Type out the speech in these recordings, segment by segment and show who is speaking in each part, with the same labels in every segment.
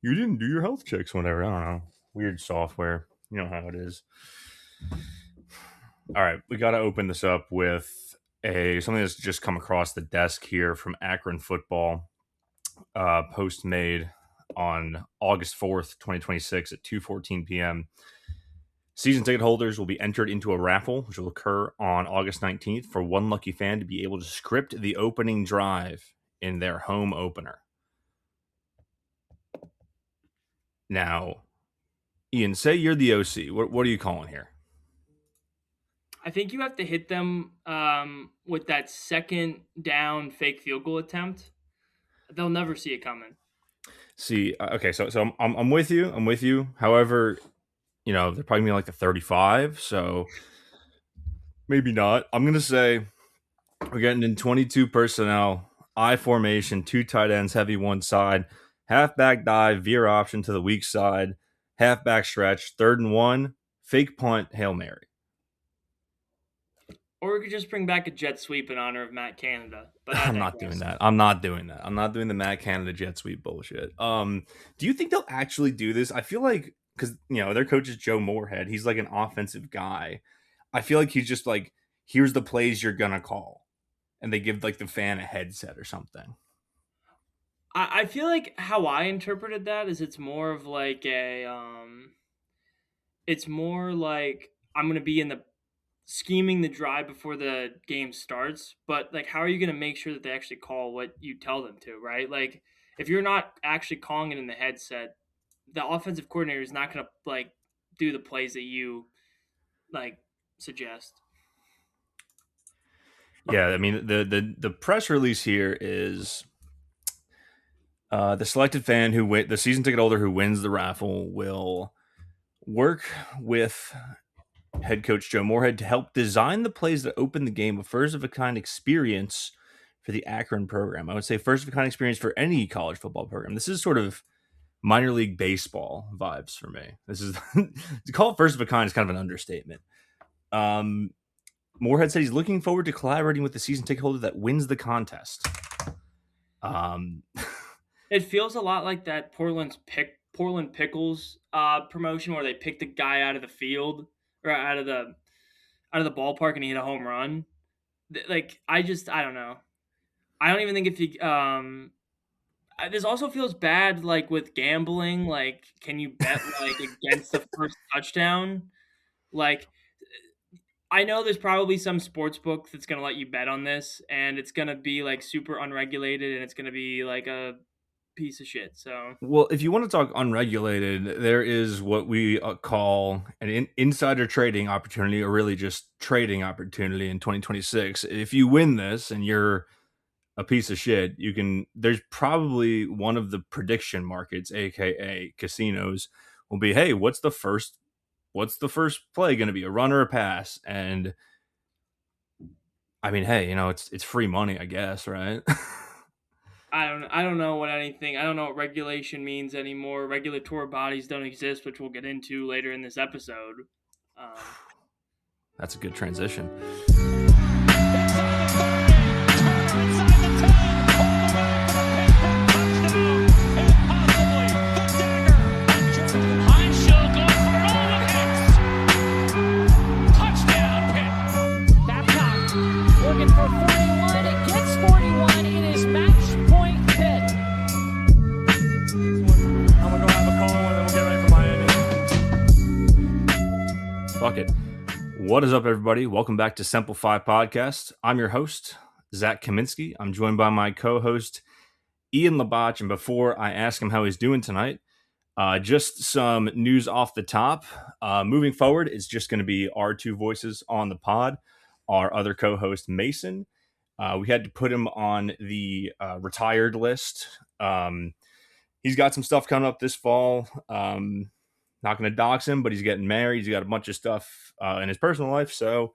Speaker 1: You didn't do your health checks, whatever. I don't know. Weird software. You know how it is. All right, we got to open this up with something that's just come across the desk here from Akron Football. Post made on August 4th, 2026 at 2:14 p.m. Season ticket holders will be entered into a raffle, which will occur on August 19th for one lucky fan to be able to script the opening drive in their home opener. Now, Ian, say you're the OC. What are you calling here?
Speaker 2: I think you have to hit them with that second down fake field goal attempt. They'll never see it coming.
Speaker 1: See, okay, so I'm with you. I'm with you. However, they're probably gonna be like the 35, so maybe not. I'm gonna say we're getting in 22 personnel, I formation, two tight ends, heavy one side, halfback dive, veer option to the weak side, halfback stretch, 3rd and 1, fake punt, Hail Mary.
Speaker 2: Or we could just bring back a jet sweep in honor of Matt Canada. But I
Speaker 1: I'm not doing
Speaker 2: digress.
Speaker 1: that. I'm not doing that. I'm not doing the Matt Canada jet sweep bullshit. Do you think they'll actually do this? I feel like because their coach is Joe Moorhead. He's like an offensive guy. I feel like he's just like, here's the plays you're gonna call, and they give like the fan a headset or something.
Speaker 2: I feel like how I interpreted that is it's more of like it's more like I'm gonna be in the scheming the drive before the game starts, but like how are you going to make sure that they actually call what you tell them to, right? Like if you're not actually calling it in the headset, the offensive coordinator is not going to like do the plays that you like suggest.
Speaker 1: Yeah, I mean the press release here is the selected fan the season ticket holder who wins the raffle will work with head coach Joe Moorhead to help design the plays that open the game, a first of a kind experience for the Akron program. I would say first of a kind experience for any college football program. This is sort of minor league baseball vibes for me. This is to call it first of a kind is kind of an understatement. Um, Moorhead said he's looking forward to collaborating with the season ticket holder that wins the contest. Um,
Speaker 2: It feels a lot like that Portland Pickles promotion where they picked the guy out of the field or out of the ballpark and he hit a home run. Like I don't know. I don't even think if you this also feels bad, like, with gambling, like, can you bet, like, against the first touchdown? Like, I know there's probably some sports book that's gonna let you bet on this, and it's gonna be, like, super unregulated, and it's gonna be, like, a piece of shit, so
Speaker 1: well, if you want to talk unregulated, there is what we call an insider trading opportunity, or really just trading opportunity in 2026. If you win this and you're a piece of shit, you can. There's probably one of the prediction markets, aka casinos, will be, hey, what's the first play going to be, a run or a pass? And I mean, hey, it's free money, I guess, right?
Speaker 2: I don't know what anything I don't know what regulation means anymore. Regulatory bodies don't exist, which we'll get into later in this episode. Um
Speaker 1: That's a good transition.
Speaker 3: Looking for 41. It gets 41. It is match point Pitt.
Speaker 4: I'm gonna go have a call and then we'll get ready for Miami.
Speaker 1: Fuck it. What is up, everybody? Welcome back to Simplify Podcast. I'm your host, Zack Kaminsky. I'm joined by my co-host, Ian Labach. And before I ask him how he's doing tonight, just some news off the top. Moving forward, it's just going to be our two voices on the pod. Our other co-host, Mason, we had to put him on the retired list. He's got some stuff coming up this fall. Not going to dox him, but he's getting married. He's got a bunch of stuff in his personal life, so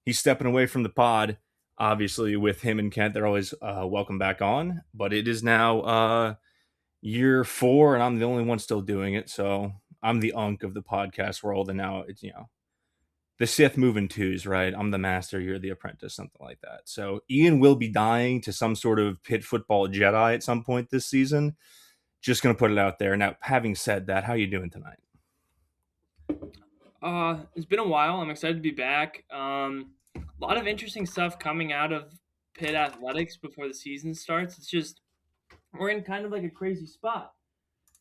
Speaker 1: he's stepping away from the pod. Obviously, with him and Kent, they're always welcome back on. But it is now year 4, and I'm the only one still doing it. So I'm the unk of the podcast world, and now it's the Sith moving twos, right? I'm the master, you're the apprentice, something like that. So Ian will be dying to some sort of pit football Jedi at some point this season. Just going to put it out there. Now, having said that, how you doing tonight?
Speaker 2: It's been a while. I'm excited to be back. A lot of interesting stuff coming out of Pitt athletics before the season starts. It's just we're in kind of like a crazy spot.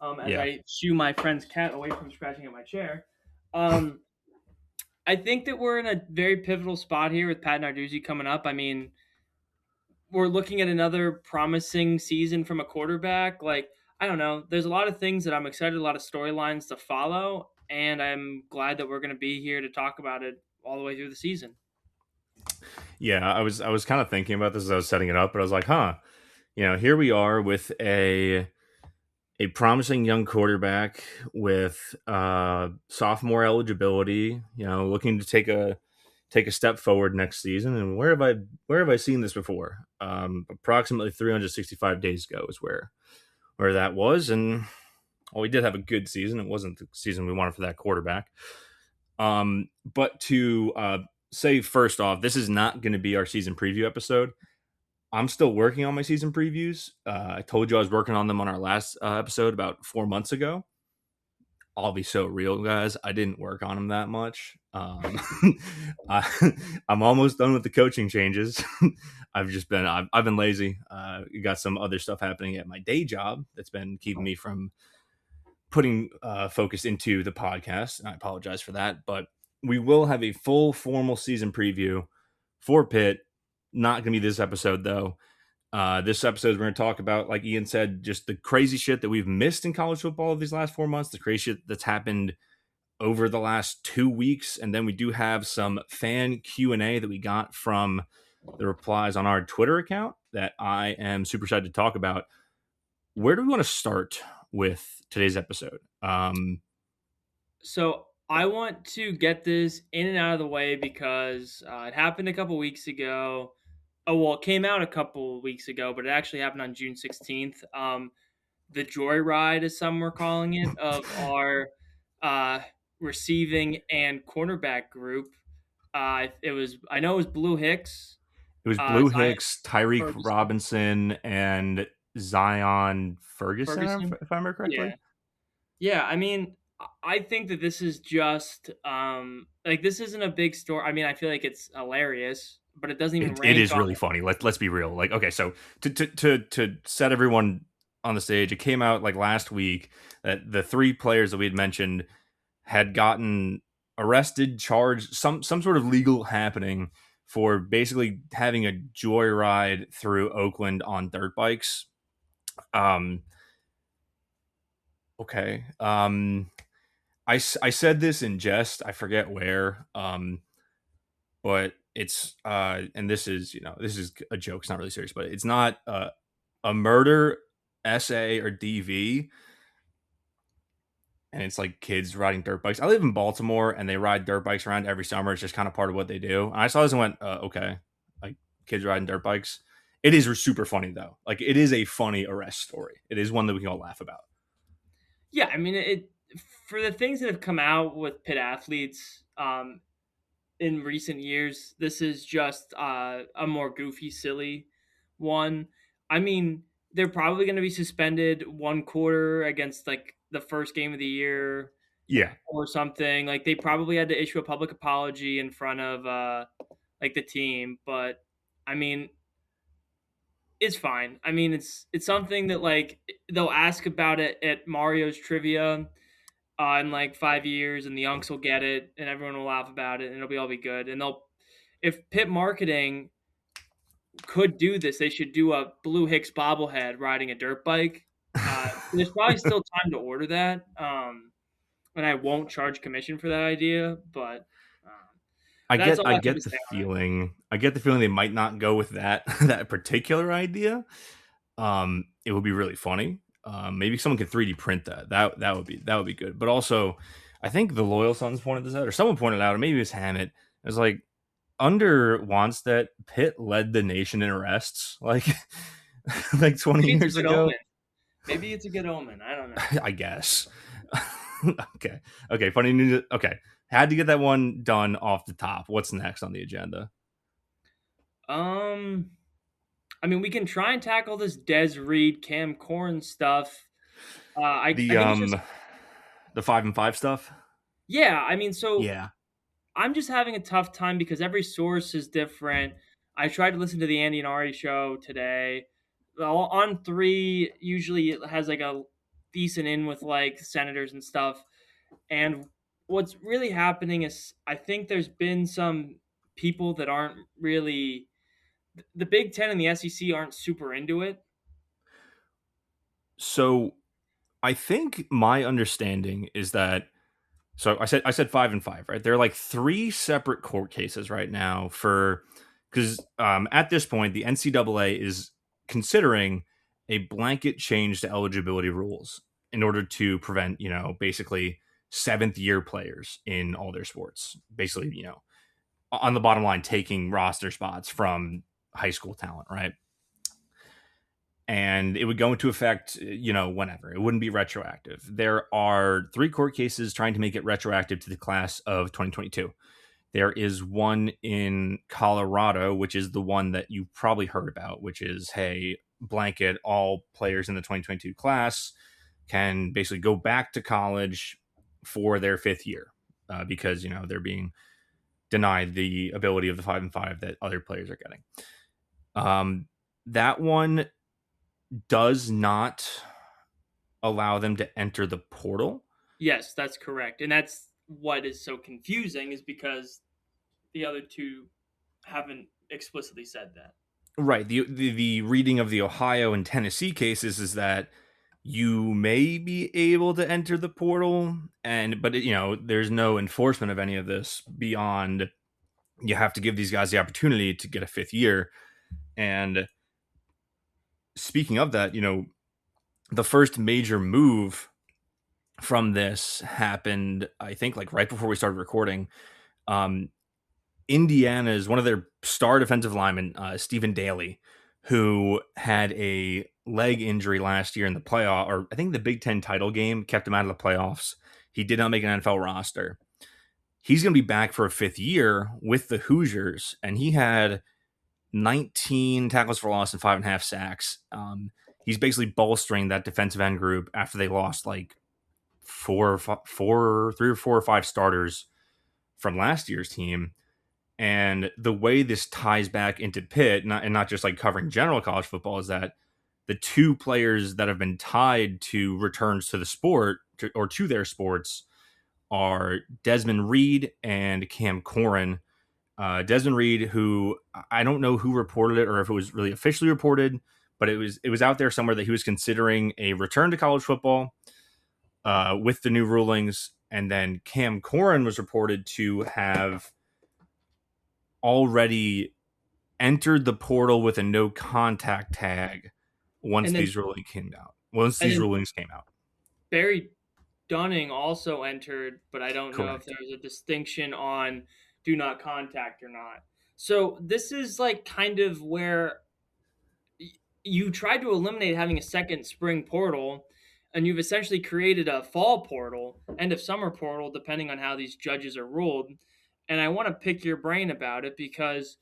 Speaker 2: As
Speaker 1: Yeah.
Speaker 2: I shoo my friend's cat away from scratching at my chair. I think that we're in a very pivotal spot here with Pat Narduzzi coming up. I mean, we're looking at another promising season from a quarterback. Like, I don't know. There's a lot of things that I'm excited, a lot of storylines to follow, and I'm glad that we're going to be here to talk about it all the way through the season.
Speaker 1: Yeah, I was kind of thinking about this as I was setting it up, but I was like, here we are with a promising young quarterback with sophomore eligibility, looking to take a step forward next season. And where have I seen this before? Approximately 365 days ago is where that was. And we did have a good season. It wasn't the season we wanted for that quarterback. But to say first off, this is not going to be our season preview episode. I'm still working on my season previews. I told you I was working on them on our last episode about 4 months ago. I'll be so real, guys. I didn't work on them that much. I'm almost done with the coaching changes. I've been lazy. Got some other stuff happening at my day job that's been keeping me from putting focus into the podcast. And I apologize for that, but we will have a full formal season preview for Pitt. Not going to be this episode, though. This episode, we're going to talk about, like Ian said, just the crazy shit that we've missed in college football these last 4 months, the crazy shit that's happened over the last 2 weeks. And then we do have some fan Q&A that we got from the replies on our Twitter account that I am super excited to talk about. Where do we want to start with today's episode?
Speaker 2: So I want to get this in and out of the way because it happened a couple weeks ago. Oh, well, it came out a couple weeks ago, but it actually happened on June 16th. The joyride, as some were calling it, of our receiving and cornerback group. I know it was Blue Hicks.
Speaker 1: It was Blue
Speaker 2: Zion
Speaker 1: Hicks, Tyreek
Speaker 2: Ferguson.
Speaker 1: Robinson, and Zion Ferguson. If I remember correctly.
Speaker 2: Yeah. I mean, I think that this is just this isn't a big story. I mean, I feel like it's hilarious, but it doesn't even rank.
Speaker 1: It is really funny. Let's be real. Like, okay, so to set everyone on the stage, it came out like last week that the 3 players that we had mentioned had gotten arrested, charged, some sort of legal happening for basically having a joyride through Oakland on dirt bikes. Okay. I said this in jest. I forget where. But it's and this is a joke. It's not really serious, but it's not a murder SA or DV. And it's like kids riding dirt bikes. I live in Baltimore, and they ride dirt bikes around every summer. It's just kind of part of what they do. And I saw this and went, okay, like kids riding dirt bikes. It is super funny though. Like, it is a funny arrest story. It is one that we can all laugh about.
Speaker 2: Yeah, I mean, for the things that have come out with Pitt athletes in recent years, this is just a more goofy, silly one. I mean, they're probably going to be suspended 1 quarter against like the first game of the year, or something. Like, they probably had to issue a public apology in front of like the team, but I mean, it's fine. I mean, it's something that like they'll ask about it at Mario's trivia in like 5 years, and the unks will get it, and everyone will laugh about it, and it'll all be good. And if Pitt marketing could do this, they should do a Blue Hicks bobblehead riding a dirt bike. There's probably still time to order that, and I won't charge commission for that idea. But
Speaker 1: I get the feeling they might not go with that that particular idea. It would be really funny. Maybe someone could 3D print that. That would be good. But also, I think the Loyal Sons pointed this out, or someone pointed out, or maybe it was Hammett. It was like, under Wanstead, Pitt led the nation in arrests like 20 years ago.
Speaker 2: Maybe it's a good omen. I don't know.
Speaker 1: I guess. Okay. Funny news. Okay. Had to get that one done off the top. What's next on the agenda?
Speaker 2: I mean, we can try and tackle this Reid, Cam Corn stuff I
Speaker 1: The
Speaker 2: think it's just
Speaker 1: the 5-5 stuff.
Speaker 2: yeah. I mean, so
Speaker 1: Yeah.
Speaker 2: I'm just having a tough time because every source is different. I tried to listen to the Andy and Ari show today. On three, usually it has like a decent in with like senators and stuff. And what's really happening is I think there's been some people that aren't really the Big Ten and the SEC aren't super into it.
Speaker 1: So I think my understanding is that so I said 5-5, right? There are like three separate court cases right now for because at this point the NCAA is considering a blanket change to eligibility rules in order to prevent basically seventh year players in all their sports, basically on the bottom line taking roster spots from high school talent, right? And it would go into effect, whenever. It wouldn't be retroactive. There are three court cases trying to make it retroactive to the class of 2022. There is one in Colorado, which is the one that you probably heard about, which is, hey, blanket, all players in the 2022 class can basically go back to college for their fifth year because, they're being denied the ability of the 5-5 that other players are getting. That one does not allow them to enter the portal.
Speaker 2: Yes, that's correct. And that's what is so confusing is because the other two haven't explicitly said that.
Speaker 1: Right. The reading of the Ohio and Tennessee cases is that you may be able to enter the portal, but there's no enforcement of any of this beyond you have to give these guys the opportunity to get a fifth year. And speaking of that, the first major move from this happened, I think, like right before we started recording. Indiana's one of their star defensive linemen, Stephen Daly, who had a leg injury last year in the playoff, or I think the Big Ten title game kept him out of the playoffs. He did not make an NFL roster. He's going to be back for a fifth year with the Hoosiers, and he had 19 tackles for loss and 5.5 sacks. He's basically bolstering that defensive end group after they lost like three or four or five starters from last year's team. And the way this ties back into Pitt, not just like covering general college football, is that the two players that have been tied to returns to the sport or to their sports are Desmond Reid and Cam Corrin. Desmond Reid, who I don't know who reported it or if it was really officially reported, but it was out there somewhere that he was considering a return to college football with the new rulings. And then Cam Corrin was reported to have already entered the portal with a no contact tag once
Speaker 2: And then
Speaker 1: these rulings came out. Once
Speaker 2: and
Speaker 1: these
Speaker 2: then
Speaker 1: rulings came out.
Speaker 2: Barry Dunning also entered, but I don't know if
Speaker 1: Correct.
Speaker 2: there's a distinction on do not contact or not. So this is like kind of where you tried to eliminate having a second spring portal, and you've essentially created a fall portal, end of summer portal, depending on how these judges are ruled. And I want to pick your brain about it because,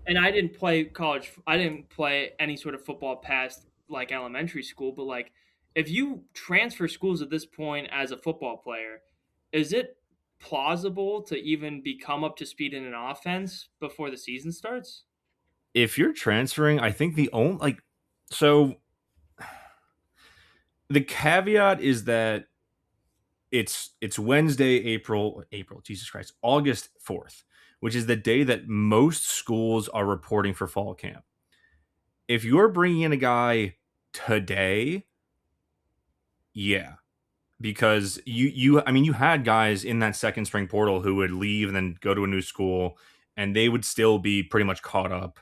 Speaker 2: and I didn't play college, I didn't play any sort of football past like elementary school, but like if you transfer schools at this point as a football player, is it plausible to even become up to speed in an offense before the season starts?
Speaker 1: If you're transferring, I think the only so the caveat is that it's Wednesday, Jesus Christ, August 4th, which is the day that most schools are reporting for fall camp. If you're bringing in a guy today, yeah, because you had guys in that second spring portal who would leave and then go to a new school, and they would still be pretty much caught up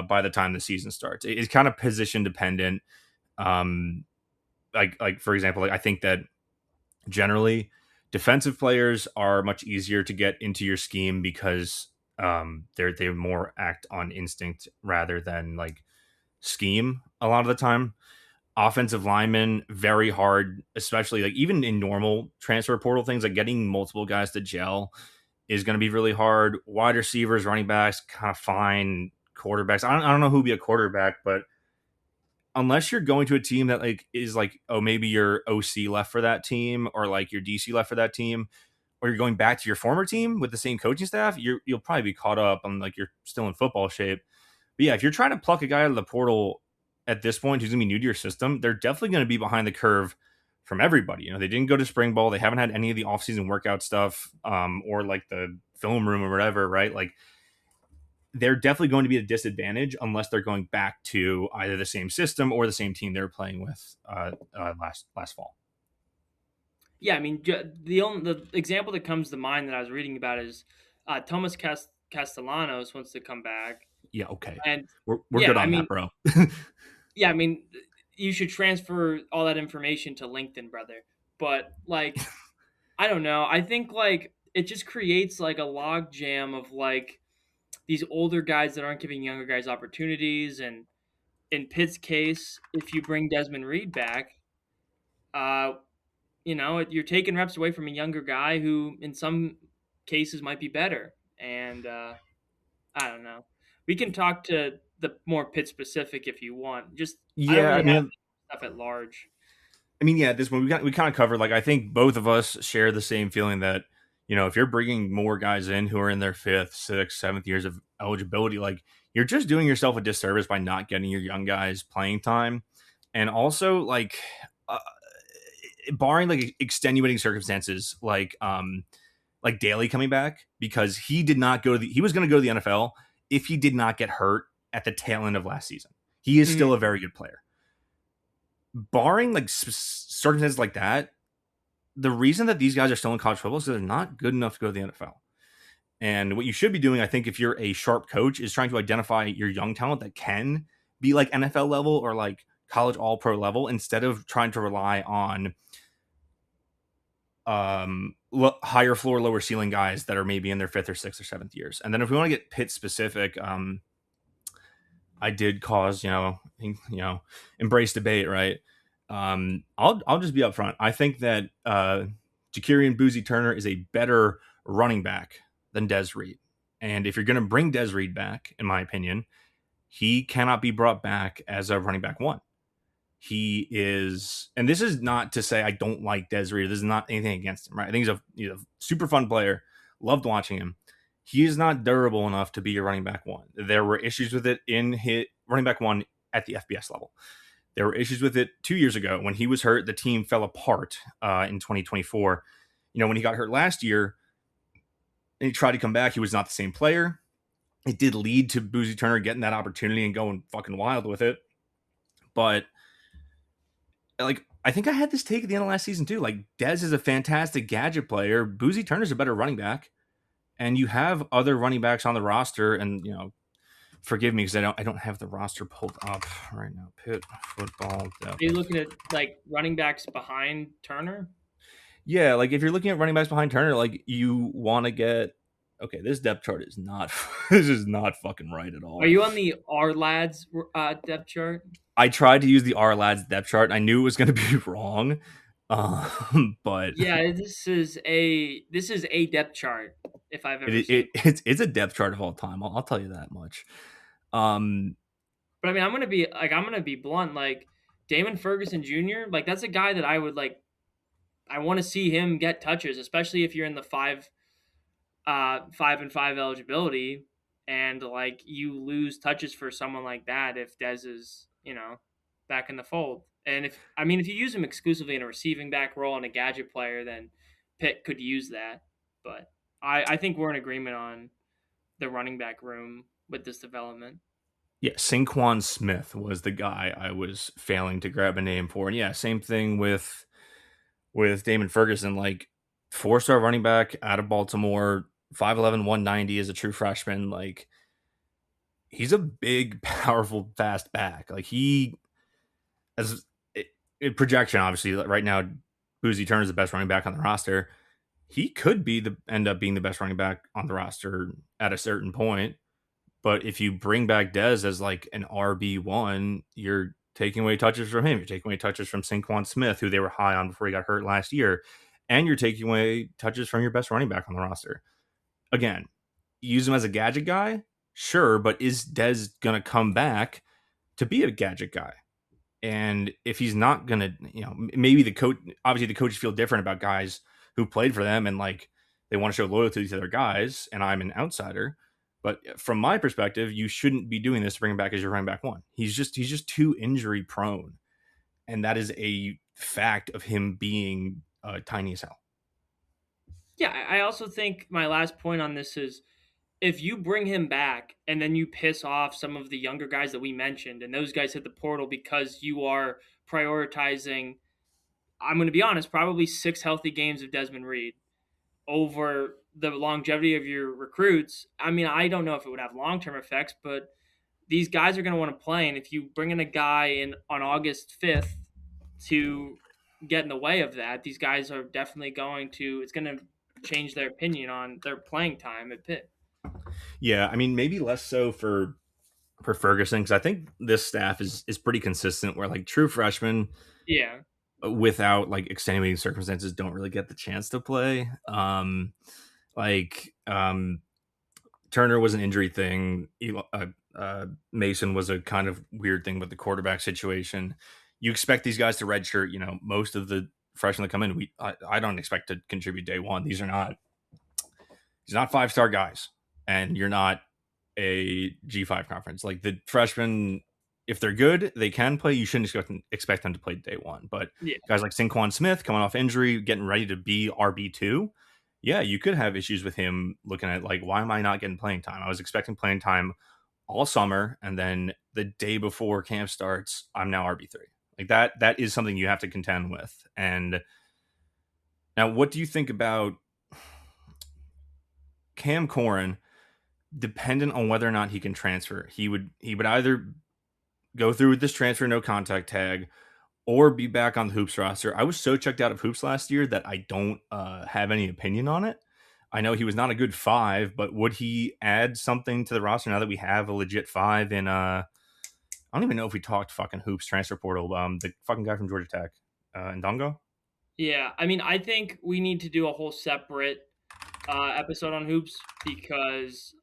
Speaker 1: by the time the season starts. It's kind of position dependent. Like for example, I think that generally, defensive players are much easier to get into your scheme because they more act on instinct rather than like scheme a lot of the time. Offensive linemen, very hard, especially like even in normal transfer portal things, like getting multiple guys to gel is going to be really hard. Wide receivers, running backs, kind of fine. Quarterbacks, I don't know who'd be a quarterback, but unless you're going to a team that like is like, oh, maybe your OC left for that team or like your DC left for that team, or you're going back to your former team with the same coaching staff, you'll probably be caught up on like you're still in football shape. But yeah, if you're trying to pluck a guy out of the portal at this point who's gonna be new to your system, they're definitely gonna be behind the curve from everybody. You know, they didn't go to spring ball, they haven't had any of the offseason workout stuff, or like the film room or whatever, right? Like they're definitely going to be at a disadvantage unless they're going back to either the same system or the same team they were playing with last fall.
Speaker 2: Yeah, I mean, the example that comes to mind that I was reading about is Thomas Castellanos wants to come back,
Speaker 1: Yeah, okay,
Speaker 2: and
Speaker 1: we're
Speaker 2: yeah,
Speaker 1: good
Speaker 2: I
Speaker 1: on
Speaker 2: mean,
Speaker 1: that, bro.
Speaker 2: yeah, I mean, you should transfer all that information to LinkedIn, brother. But like, I don't know. I think like it just creates like a log jam of like these older guys that aren't giving younger guys opportunities. And in Pitt's case, if you bring Desmond Reed back, uh, you're taking reps away from a younger guy who, in some cases, might be better. And I don't know. We can talk to the more Pitt specific if you want. Just I don't
Speaker 1: Yeah,
Speaker 2: really
Speaker 1: I
Speaker 2: have
Speaker 1: mean,
Speaker 2: stuff at large.
Speaker 1: at this one we kind of covered. Like, I think both of us share the same feeling that if you're bringing more guys in who are in their fifth, sixth, seventh years of eligibility, like you're just doing yourself a disservice by not getting your young guys playing time, and also uh, barring like extenuating circumstances, like Daly coming back because he was going to go to the NFL if he did not get hurt at the tail end of last season. He is still a very good player. Barring like circumstances like that, the reason that these guys are still in college football is because they're not good enough to go to the NFL. And what you should be doing, I think, if you're a sharp coach, is trying to identify your young talent that can be like NFL level or like college all pro level instead of trying to rely on higher floor, lower ceiling guys that are maybe in their fifth or sixth or seventh years. And then if we want to get Pitt specific, I did cause embrace debate, right? I'll just be upfront. I think that Ja'Kirian Boozy Turner is a better running back than Des Reed. And if you're going to bring Des Reed back, in my opinion, he cannot be brought back as a running back one. He is, and this is not to say I don't like Des Reed. This is not anything against him, right? I think he's a super fun player. Loved watching him. He is not durable enough to be your running back one. There were issues with it in his running back one at the FBS level. There were issues with it 2 years ago when he was hurt. The team fell apart in 2024. When he got hurt last year and he tried to come back, he was not the same player. It did lead to Boozy Turner getting that opportunity and going fucking wild with it. But like, I think I had this take at the end of last season too. Like, Dez is a fantastic gadget player. Boozy Turner's a better running back. And you have other running backs on the roster, and forgive me because I don't have the roster pulled up right now. Pitt football depth.
Speaker 2: Are you looking at like running backs behind Turner?
Speaker 1: Yeah, like if you're looking at running backs behind Turner, like you want to get this depth chart is not this is not fucking right at all.
Speaker 2: Are you on the R Lads depth chart?
Speaker 1: I tried to use the R Lads depth chart. I knew it was going to be wrong, but
Speaker 2: yeah, this is a depth chart. If I've ever seen
Speaker 1: it's a depth chart of all time. I'll tell you that much.
Speaker 2: But I mean, I'm gonna be blunt. Like Damon Ferguson Jr., like that's a guy that I would like. I want to see him get touches, especially if you're in the 5-5 eligibility, and like you lose touches for someone like that if Dez is back in the fold. And if you use him exclusively in a receiving back role and a gadget player, then Pitt could use that. But I think we're in agreement on the running back room with this development.
Speaker 1: Yeah, Saquon Smith was the guy I was failing to grab a name for. And yeah, same thing with Damon Ferguson, like 4-star running back out of Baltimore, 5'11", 190 as a true freshman. Like, he's a big, powerful, fast back. Like, he, as projection, obviously, right now, Boozy Turner is the best running back on the roster. He could end up being the best running back on the roster at a certain point. But if you bring back Dez as like an RB1, you're taking away touches from him. You're taking away touches from Saquon Smith, who they were high on before he got hurt last year. And you're taking away touches from your best running back on the roster. Again, use him as a gadget guy? Sure, but is Dez going to come back to be a gadget guy? And if he's not gonna, maybe the coach, obviously the coaches feel different about guys who played for them and like they want to show loyalty to their guys. And I'm an outsider, but from my perspective, you shouldn't be doing this to bring him back as your running back one. He's just too injury prone, and that is a fact of him being tiny as hell.
Speaker 2: Yeah, I also think my last point on this is if you bring him back and then you piss off some of the younger guys that we mentioned, and those guys hit the portal because you are prioritizing, I'm going to be honest, probably 6 healthy games of Desmond Reid over the longevity of your recruits. I mean, I don't know if it would have long-term effects, but these guys are going to want to play. And if you bring in a guy in on August 5th to get in the way of that, these guys are definitely it's going to change their opinion on their playing time at Pitt.
Speaker 1: Yeah, I mean, maybe less so for Ferguson, because I think this staff is pretty consistent. Where like true freshmen,
Speaker 2: Yeah,
Speaker 1: without like extenuating circumstances, don't really get the chance to play. Like Turner was an injury thing. Mason was a kind of weird thing with the quarterback situation. You expect these guys to redshirt. Most of the freshmen that come in, I don't expect to contribute day one. These are not 5-star guys, and you're not a G5 conference. Like the freshmen, if they're good, they can play. You shouldn't expect them to play day one. But
Speaker 2: yeah.
Speaker 1: guys like Saquon Smith coming off injury, getting ready to be RB2, yeah, you could have issues with him looking at like, why am I not getting playing time? I was expecting playing time all summer, and then the day before camp starts, I'm now RB3. Like that is something you have to contend with. And now, what do you think about Cam Corrin? Dependent on whether or not he can transfer, he would either go through with this transfer no contact tag or be back on the Hoops roster. I was so checked out of Hoops last year that I don't have any opinion on it. I know he was not a good 5, but would he add something to the roster now that we have a legit 5 in I don't even know if we talked fucking Hoops transfer portal. The fucking guy from Georgia Tech, Ndongo.
Speaker 2: Yeah, I mean, I think we need to do a whole separate episode on hoops because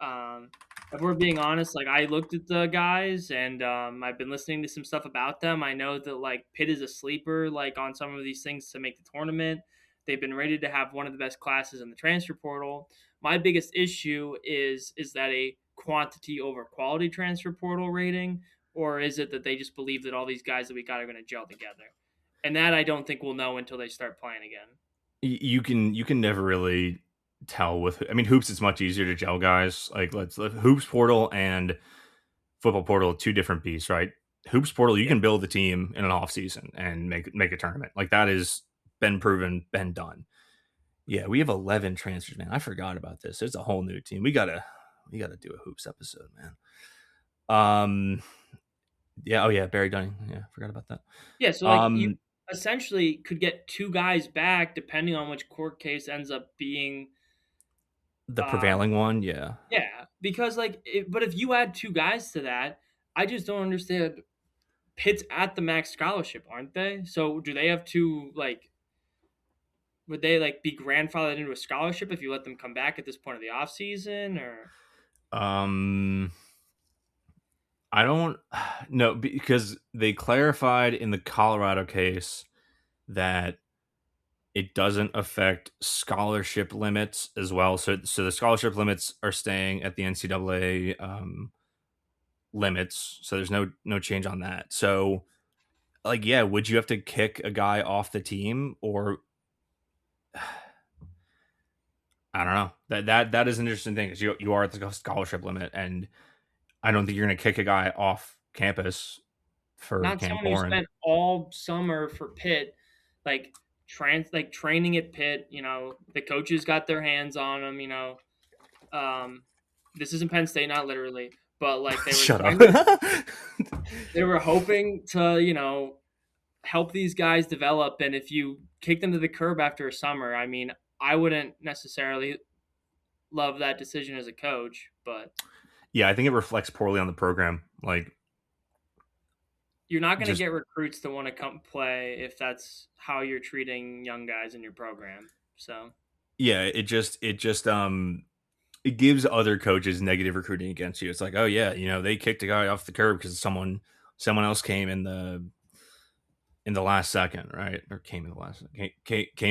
Speaker 2: if we're being honest, like I looked at the guys and I've been listening to some stuff about them. I know that like Pitt is a sleeper, like on some of these things to make the tournament. They've been rated to have one of the best classes in the transfer portal. My biggest issue is that a quantity over quality transfer portal rating, or is it that they just believe that all these guys that we got are going to gel together? And that I don't think we'll know until they start playing again.
Speaker 1: You can never really tell with. I mean, Hoops is much easier to gel guys. Like let's Hoops portal and football portal, 2 different beasts, right? Hoops portal, you can build a team in an off season and make a tournament. Like that is been proven, been done. Yeah, we have 11 transfers, man. I forgot about this. It's a whole new team. We gotta do a Hoops episode, man. Yeah. Oh yeah, Barry Dunning. Yeah, forgot about that.
Speaker 2: Yeah, so like you essentially could get 2 guys back depending on which court case ends up being
Speaker 1: the prevailing one. Yeah.
Speaker 2: Yeah, because but if you add 2 guys to that, I just don't understand. Pitt's at the max scholarship, aren't they? So do they have to would they be grandfathered into a scholarship if you let them come back at this point of the offseason or
Speaker 1: I don't know, because they clarified in the Colorado case that it doesn't affect scholarship limits as well. So the scholarship limits are staying at the NCAA limits. So there's no change on that. So yeah, would you have to kick a guy off the team, or I don't know. That is an interesting thing, because you are at the scholarship limit, and I don't think you're going to kick a guy off campus for
Speaker 2: not
Speaker 1: Cam
Speaker 2: someone who
Speaker 1: Corrin.
Speaker 2: spent all summer for Pitt, training at Pitt. The coaches got their hands on him. This isn't Penn State, not literally, but they were
Speaker 1: Shut up.
Speaker 2: They were hoping to help these guys develop, and if you kick them to the curb after a summer, I mean, I wouldn't necessarily love that decision as a coach, but
Speaker 1: yeah, I think it reflects poorly on the program.
Speaker 2: You're not going to get recruits to want to come play if that's how you're treating young guys in your program. So
Speaker 1: yeah, it gives other coaches negative recruiting against you. It's like, oh yeah, they kicked a guy off the curb because someone else came in the in the last second, right? Or came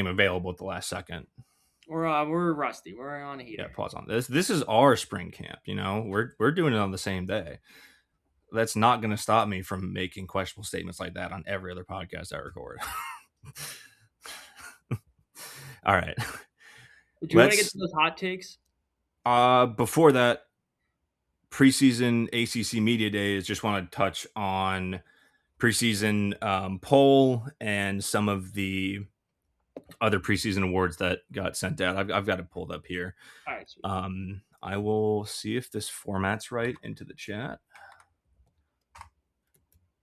Speaker 1: available at the last second.
Speaker 2: We're rusty. We're on a heater.
Speaker 1: Yeah, pause on this. This is our spring camp. We're doing it on the same day. That's not going to stop me from making questionable statements like that on every other podcast I record. All right.
Speaker 2: Do you want to get to those hot takes?
Speaker 1: Before that, preseason ACC Media Days, just want to touch on preseason poll and some of the other preseason awards that got sent out. I've got it pulled up here.
Speaker 2: All right. Sweet.
Speaker 1: I will see if this format's right into the chat.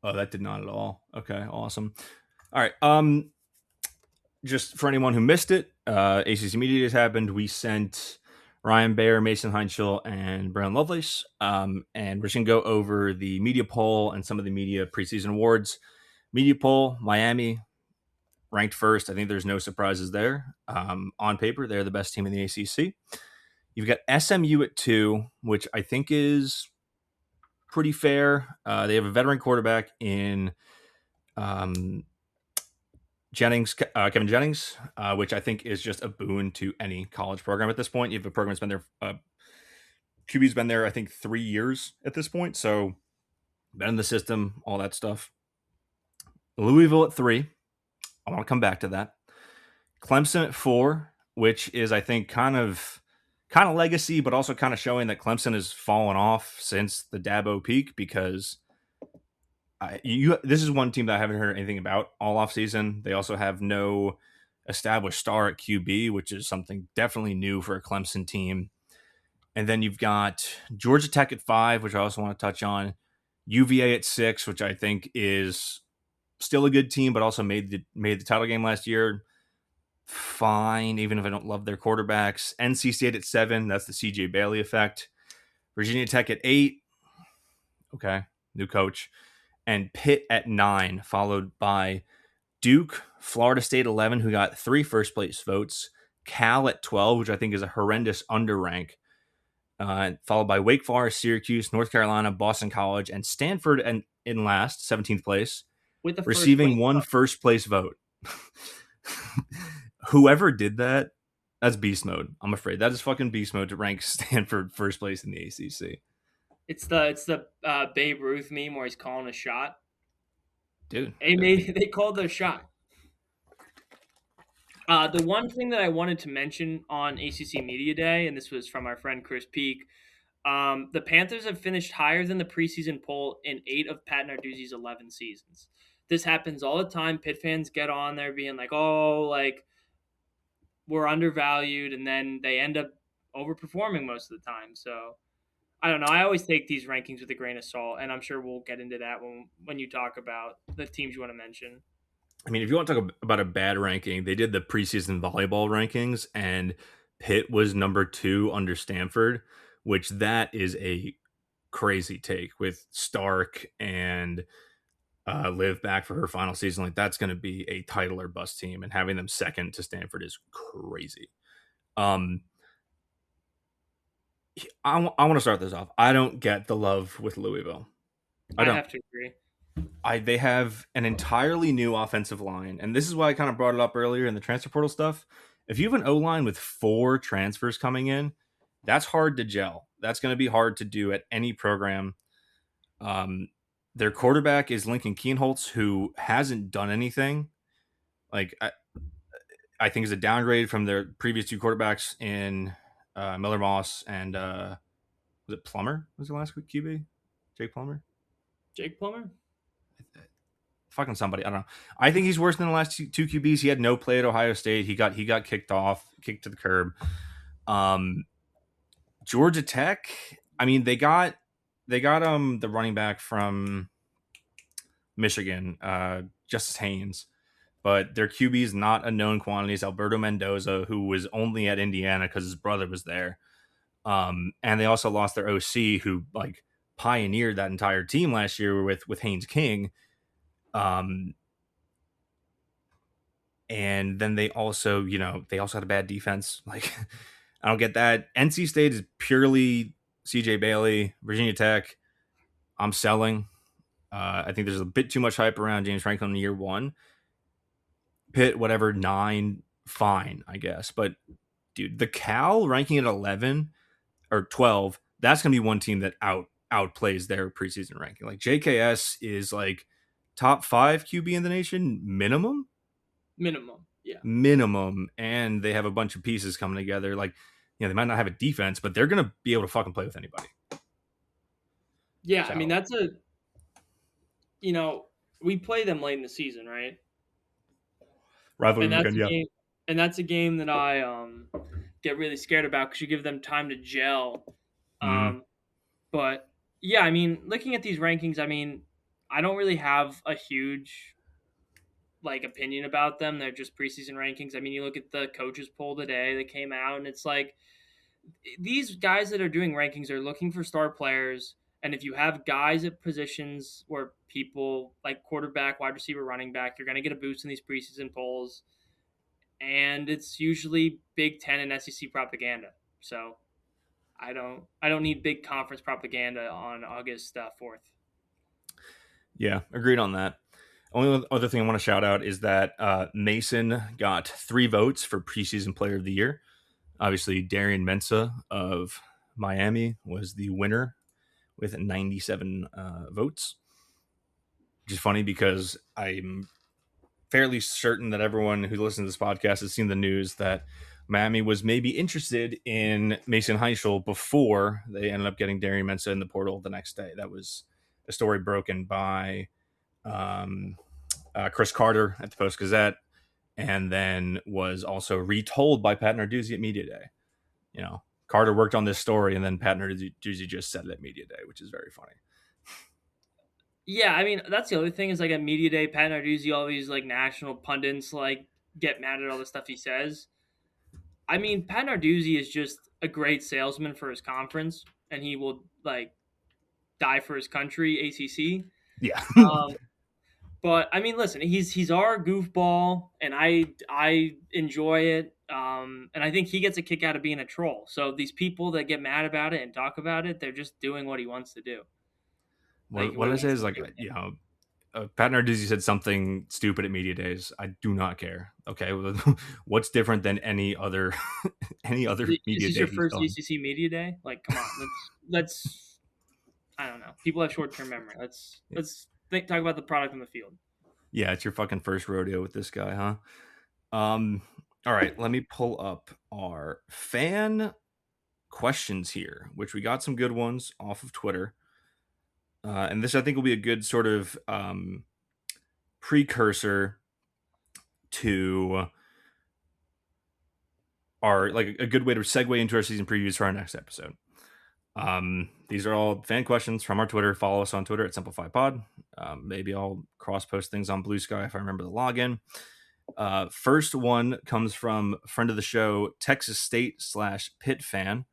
Speaker 1: Oh, that did not at all. Okay, awesome. All right. Just for anyone who missed it, ACC Media Days happened. We sent Ryan Baer, Mason Heinschel, and Brown Lovelace. And we're just going to go over the media poll and some of the media preseason awards. Media poll, Miami, ranked first. I think there's no surprises there. On paper, they're the best team in the ACC. You've got SMU at 2, which I think is pretty fair. They have a veteran quarterback in Kevin Jennings, which I think is just a boon to any college program at this point. You have a program that's been there, QB's been there, I think, 3 years at this point. So been in the system, all that stuff. Louisville at 3. I want to come back to that. Clemson at 4, which is, I think, kind of legacy, but also kind of showing that Clemson has fallen off since the Dabo peak, because this is one team that I haven't heard anything about all offseason. They also have no established star at QB, which is something definitely new for a Clemson team. And then you've got Georgia Tech at 5, which I also want to touch on. UVA at 6, which I think is still a good team, but also made the title game last year. Fine, even if I don't love their quarterbacks. NC State at 7, that's the CJ Bailey effect. Virginia Tech at 8, okay, new coach. And Pitt at 9, followed by Duke, Florida State 11, who got 3 first place votes. Cal at 12, which I think is a horrendous underrank. Followed by Wake Forest, Syracuse, North Carolina, Boston College, and Stanford in last, 17th place,
Speaker 2: With the
Speaker 1: receiving one first place vote. Whoever did that, that's beast mode. I'm afraid that is fucking beast mode to rank Stanford first place in the ACC.
Speaker 2: It's the Babe Ruth meme where he's calling a shot.
Speaker 1: Dude,
Speaker 2: they called their shot. The one thing that I wanted to mention on ACC Media Day, and this was from our friend Chris Peak, the Panthers have finished higher than the preseason poll in 8 of Pat Narduzzi's 11 seasons. This happens all the time. Pitt fans get on there being like, oh, like, we're undervalued, and then they end up overperforming most of the time. So I don't know. I always take these rankings with a grain of salt, and I'm sure we'll get into that when you talk about the teams you want to mention.
Speaker 1: I mean, if you want to talk about a bad ranking, they did the preseason volleyball rankings, and Pitt was number 2 under Stanford, which that is a crazy take with Stark and Liv back for her final season. Like, that's going to be a title or bust team, and having them second to Stanford is crazy. I want to start this off. I don't get the love with Louisville.
Speaker 2: I have to agree.
Speaker 1: They have an entirely new offensive line, and this is why I kind of brought it up earlier in the transfer portal stuff. If you have an O-line with 4 transfers coming in, that's hard to gel. That's going to be hard to do at any program. Their quarterback is Lincoln Kienholz, who hasn't done anything. Like, I think is a downgrade from their previous 2 quarterbacks in Miller Moss and was it Plummer? Was the last QB? Jake Plummer?
Speaker 2: Jake Plummer?
Speaker 1: Fucking somebody. I don't know. I think he's worse than the last 2 QBs. He had no play at Ohio State. He got kicked to the curb. Georgia Tech. I mean, they got the running back from Michigan, Justice Haynes, but their QB is not a known quantity. It's Alberto Mendoza, who was only at Indiana because his brother was there. And they also lost their OC, who like pioneered that entire team last year with Haynes King. And then they also had a bad defense. Like, I don't get that. NC State is purely CJ Bailey. Virginia Tech, I'm selling. I think there's a bit too much hype around James Franklin in year one. Pitt, whatever, 9, fine, I guess. But dude, the Cal ranking at 11 or 12, that's gonna be one team that outplays their preseason ranking. Like JKS is like top 5 QB in the nation minimum,
Speaker 2: Minimum. Yeah.
Speaker 1: and they have a bunch of pieces coming together. Like, they might not have a defense, but they're gonna be able to fucking play with anybody.
Speaker 2: Yeah,
Speaker 1: So,
Speaker 2: I mean that's we play them late in the season, right?
Speaker 1: rivalry
Speaker 2: And that's
Speaker 1: weekend,
Speaker 2: a
Speaker 1: yeah.
Speaker 2: game and that's a game that I get really scared about because you give them time to gel.
Speaker 1: Mm-hmm.
Speaker 2: But yeah, I mean, looking at these rankings, I mean, I don't really have a huge opinion about them. They're just preseason rankings. I mean, you look at the coaches poll today that came out, and it's like these guys that are doing rankings are looking for star players. And if you have guys at positions where people like quarterback, wide receiver, running back, you're going to get a boost in these preseason polls. And it's usually Big Ten and SEC propaganda. So I don't need big conference propaganda on August 4th.
Speaker 1: Yeah, agreed on that. Only other thing I want to shout out is that Mason got 3 votes for preseason player of the year. Obviously, Darian Mensah of Miami was the winner with 97 votes, which is funny because I'm fairly certain that everyone who listens to this podcast has seen the news that Miami was maybe interested in Mason Heischel before they ended up getting Darian Mensah in the portal the next day. That was a story broken by Chris Carter at the Post Gazette, and then was also retold by Pat Narduzzi at Media Day. Carter worked on this story, and then Pat Narduzzi just said it at Media Day, which is very funny.
Speaker 2: Yeah, I mean that's the other thing is at Media Day, Pat Narduzzi, all these national pundits get mad at all the stuff he says. I mean, Pat Narduzzi is just a great salesman for his conference, and he will die for his country, ACC.
Speaker 1: Yeah.
Speaker 2: But I mean, listen, he's our goofball, and I enjoy it. And I think he gets a kick out of being a troll. So these people that get mad about it and talk about it, they're just doing what he wants to do.
Speaker 1: What I say is Pat Narduzzi said something stupid at Media Days. I do not care. Okay, what's different than any other
Speaker 2: Is
Speaker 1: Media
Speaker 2: this
Speaker 1: Day
Speaker 2: your
Speaker 1: he's
Speaker 2: first
Speaker 1: done?
Speaker 2: ACC media day? Come on, let's. I don't know. People have short term memory. Let's talk about the product on the field.
Speaker 1: Yeah, it's your fucking first rodeo with this guy, huh? All right, let me pull up our fan questions here, which we got some good ones off of Twitter. And this, I think, will be a good sort of precursor to our, a good way to segue into our season previews for our next episode. These are all fan questions from our Twitter. Follow us on Twitter at SimplifyPod. Maybe I'll cross-post things on Blue Sky if I remember the login. First one comes from friend of the show, Texas State /Pitt fan.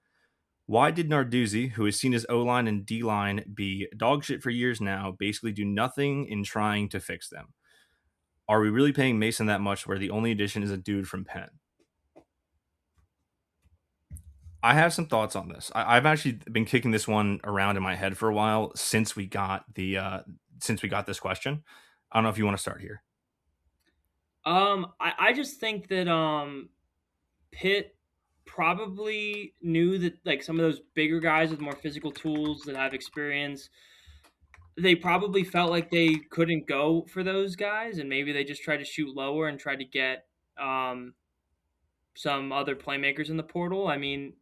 Speaker 1: Why did Narduzzi, who has seen his O-line and D-line be dog shit for years now, basically do nothing in trying to fix them? Are we really paying Mason that much where the only addition is a dude from Penn? I have some thoughts on this. I've actually been kicking this one around in my head for a while since we got this question. I don't know if you want to start here.
Speaker 2: I just think that Pitt probably knew that some of those bigger guys with more physical tools that have experience, they probably felt like they couldn't go for those guys, and maybe they just tried to shoot lower and tried to get some other playmakers in the portal. I mean,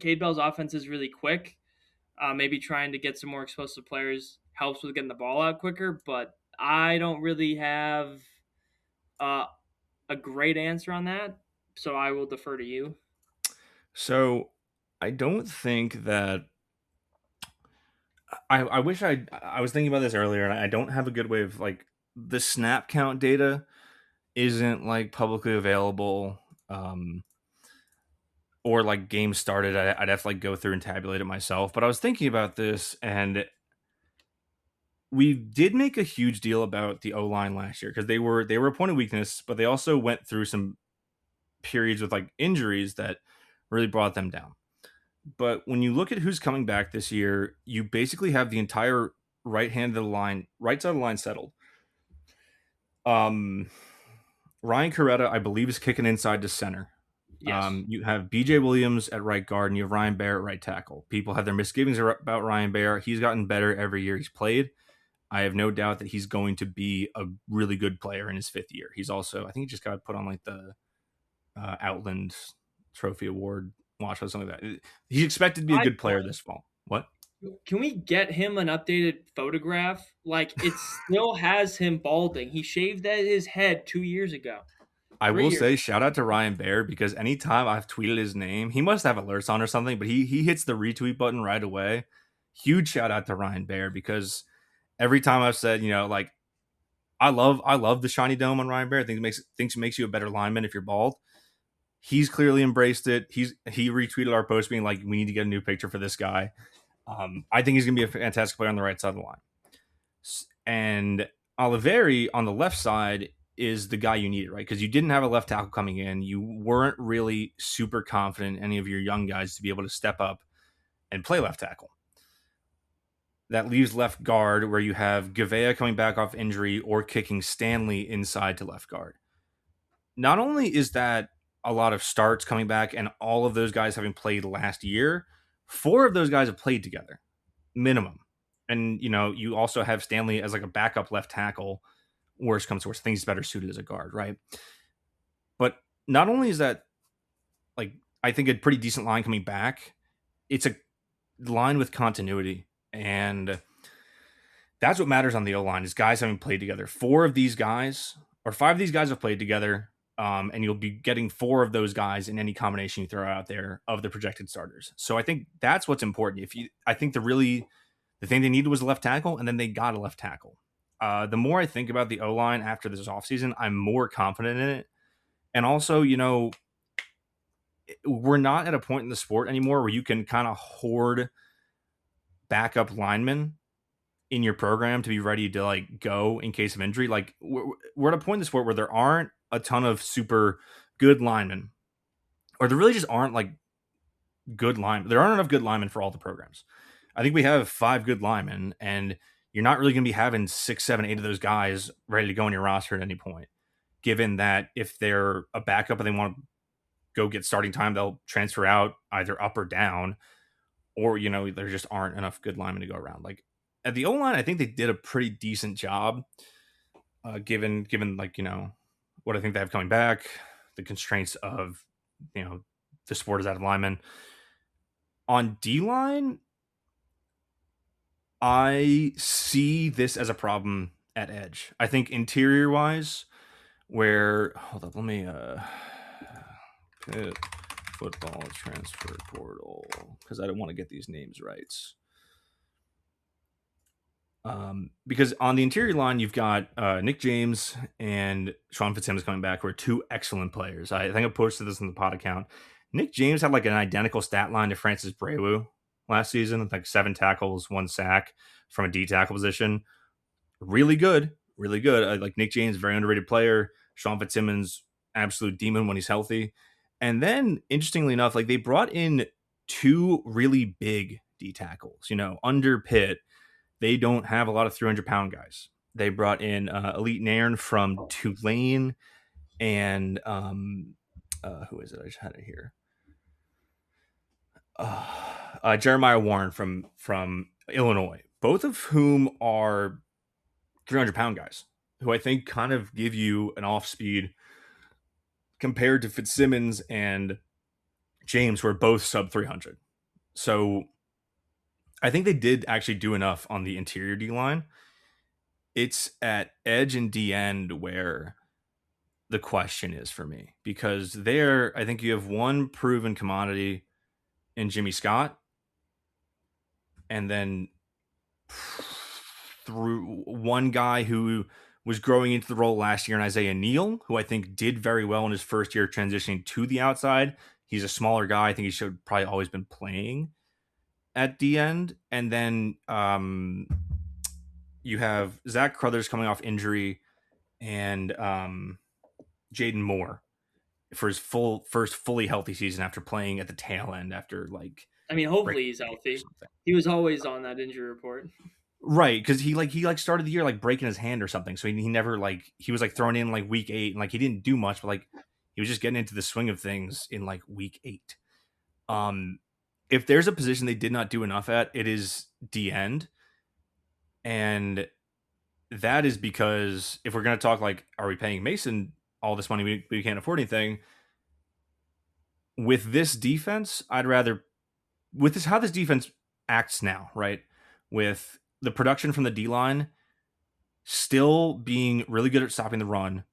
Speaker 2: Cade Bell's offense is really quick. Maybe trying to get some more explosive players helps with getting the ball out quicker, but I don't really have a great answer on that, so I will defer to you.
Speaker 1: So I don't think that I wish I was thinking about this earlier, and I don't have a good way of the snap count data isn't publicly available, or games started. I'd have to go through and tabulate it myself. But I was thinking about this, and we did make a huge deal about the O-line last year because they were a point of weakness, but they also went through some periods with injuries that really brought them down. But when you look at who's coming back this year, you basically have the entire right side of the line settled. Ryan Coretta, I believe, is kicking inside to center.
Speaker 2: Yes.
Speaker 1: You have BJ Williams at right guard, and you have Ryan Baer at right tackle. People have their misgivings about Ryan Baer. He's gotten better every year he's played. I have no doubt that he's going to be a really good player in his 5th year. He's also, I think he just got put on like the Outland Trophy Award watch or something like that. He's expected to be a good player this fall. What?
Speaker 2: Can we get him an updated photograph? Like, it still has him balding. He shaved his head 2 years ago.
Speaker 1: I will say, shout out to Ryan Baer, because anytime I've tweeted his name, he must have alerts on or something, but he hits the retweet button right away. Huge shout out to Ryan Baer, because every time I've said, like, I love the shiny dome on Ryan Baer. I think it makes you a better lineman if you're bald. He's clearly embraced it. He retweeted our post being like, we need to get a new picture for this guy. I think he's going to be a fantastic player on the right side of the line. And Oliveri on the left side is the guy you needed, right? Because you didn't have a left tackle coming in. You weren't really super confident in any of your young guys to be able to step up and play left tackle. That leaves left guard, where you have Gavea coming back off injury or kicking Stanley inside to left guard. Not only is that a lot of starts coming back and all of those guys having played last year, 4 of those guys have played together, minimum. And, you also have Stanley as like a backup left tackle. Worst comes to worst, things better suited as a guard, right? But not only is that, like, I think a pretty decent line coming back, it's a line with continuity. And that's what matters on the O-line, is guys having played together. 5 of these guys have played together. And you'll be getting 4 of those guys in any combination you throw out there of the projected starters. So I think that's what's important. I think the thing they needed was a left tackle, and then they got a left tackle. The more I think about the O-line after this offseason, I'm more confident in it. And also, we're not at a point in the sport anymore where you can kind of hoard backup linemen in your program to be ready to like go in case of injury. Like, we're at a point in the sport where there aren't a ton of super good linemen, or there really just aren't like good linemen. There aren't enough good linemen for all the programs. I think we have 5 good linemen, and you're not really going to be having 6, 7, 8 of those guys ready to go on your roster at any point, given that if they're a backup and they want to go get starting time, they'll transfer out either up or down, or, there just aren't enough good linemen to go around. Like, at the O-line, I think they did a pretty decent job, given like, what I think they have coming back, the constraints of, the sport is out of linemen. On D-line, I see this as a problem at edge. I think interior-wise, hold up, let me Pitt football transfer portal, because I don't want to get these names right. Because on the interior line, you've got Nick James and Sean Fitzsimmons coming back, who are 2 excellent players. I think I posted this in the pod account. Nick James had like an identical stat line to Francis Braywu last season, like 7 tackles, 1 sack from a D tackle position. Really good, really good. Like, Nick James, very underrated player. Sean Fitzsimmons, absolute demon when he's healthy. And then, interestingly enough, like, they brought in 2 really big D tackles. Under Pitt, they don't have a lot of 300-pound guys. They brought in Elite Nairn from Tulane, and who is it? I just had it here. Jeremiah Warren from Illinois, both of whom are 300-pound guys, who I think kind of give you an off speed compared to Fitzsimmons and James, who are both sub 300. So I think they did actually do enough on the interior D line. It's at edge and D end where the question is for me, because there, I think you have one proven commodity in Jimmy Scott, and then through one guy who was growing into the role last year in Isaiah Neal, who I think did very well in his first year transitioning to the outside. He's a smaller guy. I think he should probably always been playing at the end. And then you have Zach Crothers coming off injury, and Jaden Moore for his first fully healthy season after playing at the tail end after, like,
Speaker 2: hopefully he's healthy. He was always on that injury report.
Speaker 1: Right, because he started the year like breaking his hand or something, so he never like he was like thrown in like week 8 and like he didn't do much, but like he was just getting into the swing of things in like week 8. Um, if there's a position they did not do enough at, it is D end, and that is because if we're gonna talk like, are we paying Mason all this money we can't afford anything? With this defense, I'd rather with this how this defense acts now, right? With the production from the D line still being really good at stopping the run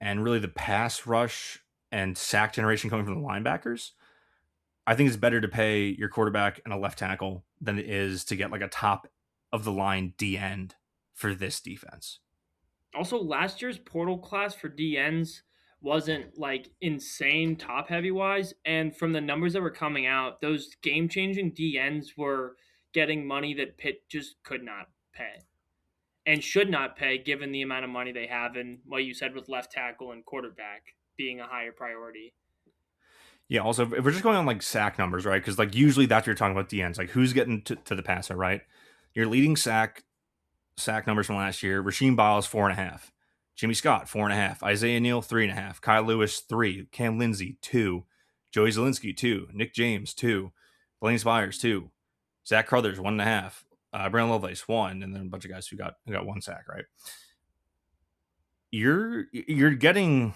Speaker 1: and really the pass rush and sack generation coming from the linebackers, I think it's better to pay your quarterback and a left tackle than it is to get like a top of the line D end for this defense.
Speaker 2: Also, last year's portal class for DNs wasn't like insane top heavy wise, and from the numbers that were coming out, those game changing DNs were getting money that Pitt just could not pay and should not pay given the amount of money they have and what you said with left tackle and quarterback being a higher priority.
Speaker 1: Yeah, also, if we're just going on like sack numbers, right? Because like usually that's what you're talking about DNs, like who's getting to the passer, right? Your leading sack numbers from last year: Rasheem Biles 4.5, Jimmy Scott 4.5, Isaiah Neal 3.5, Kyle Lewis 3, Cam Lindsey 2, Joey Zielinski 2, Nick James 2, Blaine Spires 2, Zach Crothers 1.5, Brandon Lovelace 1, and then a bunch of guys who got 1 sack, right? You're getting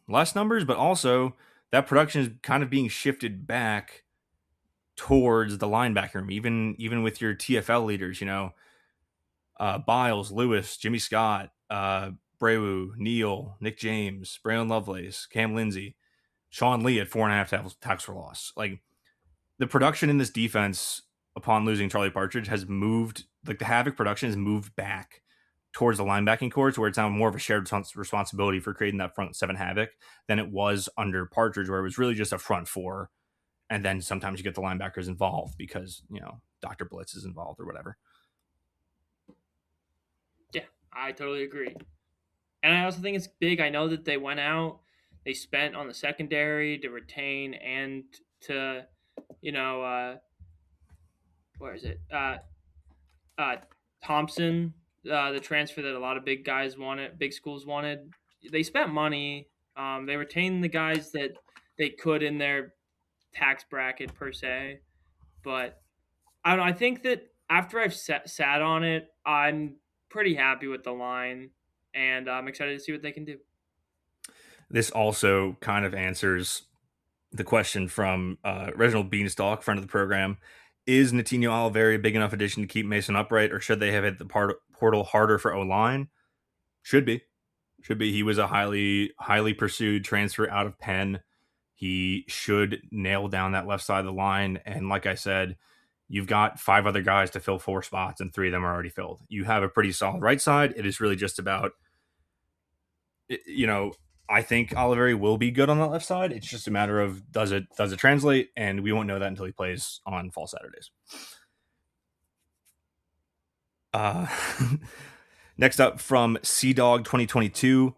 Speaker 1: less numbers, but also that production is kind of being shifted back towards the linebacker room, even with your TFL leaders, Biles, Lewis, Jimmy Scott, Brewu, Neal, Nick James, Brandon Lovelace, Cam Lindsey, Sean Lee at 4.5 tackles for loss. Like the production in this defense upon losing Charlie Partridge has moved, like the Havoc production has moved back towards the linebacking corps, where it's now more of a shared responsibility for creating that front 7 Havoc than it was under Partridge, where it was really just a front 4. And then sometimes you get the linebackers involved because, Dr. Blitz is involved or whatever.
Speaker 2: Yeah, I totally agree. And I also think it's big. I know that they went out, they spent on the secondary to retain and to, where is it? Thompson, the transfer that a lot of big schools wanted. They spent money. They retained the guys that they could in their tax bracket per se. But I don't know. I think that after I've sat on it, I'm pretty happy with the line, and I'm excited to see what they can do.
Speaker 1: This also kind of answers the question from Reginald Beanstalk, friend of the program. Is Natinho Oliveri a big enough addition to keep Mason upright, or should they have hit the portal harder for O-line? Should be. He was a highly pursued transfer out of Penn. He should nail down that left side of the line. And like I said, you've got 5 other guys to fill 4 spots, and 3 of them are already filled. You have a pretty solid right side. It is really just about, I think Oliveri will be good on that left side. It's just a matter of does it translate, and we won't know that until he plays on fall Saturdays. Next up from Dog 2022,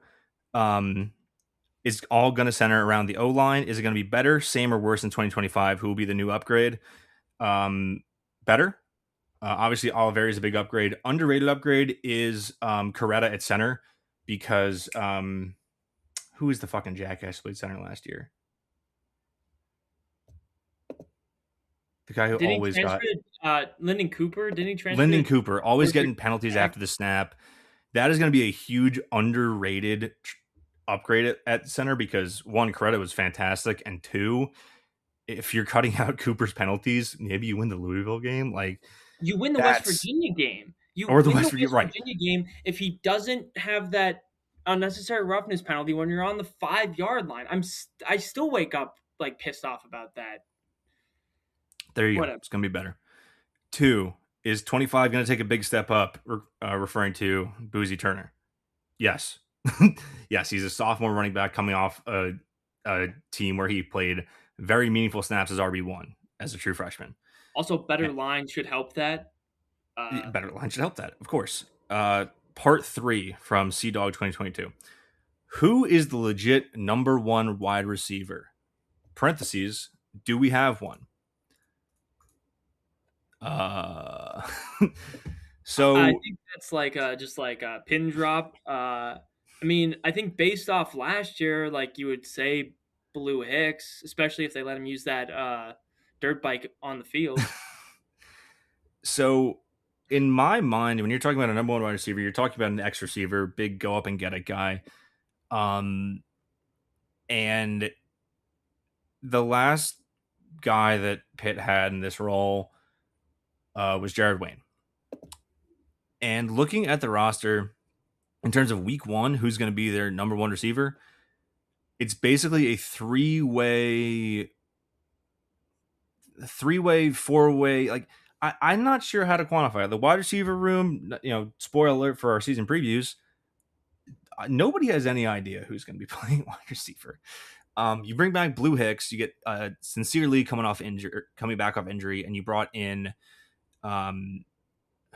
Speaker 1: is all going to center around the O-line. Is it going to be better, same, or worse in 2025? Who will be the new upgrade? Better. Obviously, Oliveri is a big upgrade. Underrated upgrade is Coretta at center, because who is the fucking jackass who played center last year? The guy who always got
Speaker 2: Lyndon Cooper. Didn't he transfer?
Speaker 1: Lyndon Cooper, always getting penalties after the snap. That is going to be a huge underrated upgrade at center, because 1, Coretta was fantastic, and 2, if you're cutting out Cooper's penalties, maybe you win the Louisville game. Like
Speaker 2: you win the West Virginia game.
Speaker 1: Or the West Virginia
Speaker 2: game if he doesn't have that unnecessary roughness penalty when you're on the 5-yard line. I still wake up like pissed off about that.
Speaker 1: There you go. It's going to be better. 2, is 25 going to take a big step up, referring to Boozy Turner? Yes. Yes, he's a sophomore running back coming off a team where he played very meaningful snaps as RB1 as a true freshman.
Speaker 2: Also, better line should help that.
Speaker 1: Better line should help that, of course. Part 3 from Dog 2022. Who is the legit number 1 wide receiver? Parentheses, do we have one?
Speaker 2: I
Speaker 1: So
Speaker 2: think that's just like a pin drop. I mean, I think based off last year, like you would say Blue Hicks, especially if they let him use that dirt bike on the field.
Speaker 1: So, in my mind, when you're talking about a number one wide receiver, you're talking about an X receiver, big go up and get it guy. And the last guy that Pitt had in this role was Jared Wayne. And looking at the roster in terms of week one, who's going to be their number one receiver, it's basically a three-way, four-way. Like, I'm not sure how to quantify it. The wide receiver room, spoiler alert for our season previews, nobody has any idea who's going to be playing wide receiver. You bring back Blue Hicks, you get Sincerely coming back off injury, and you brought in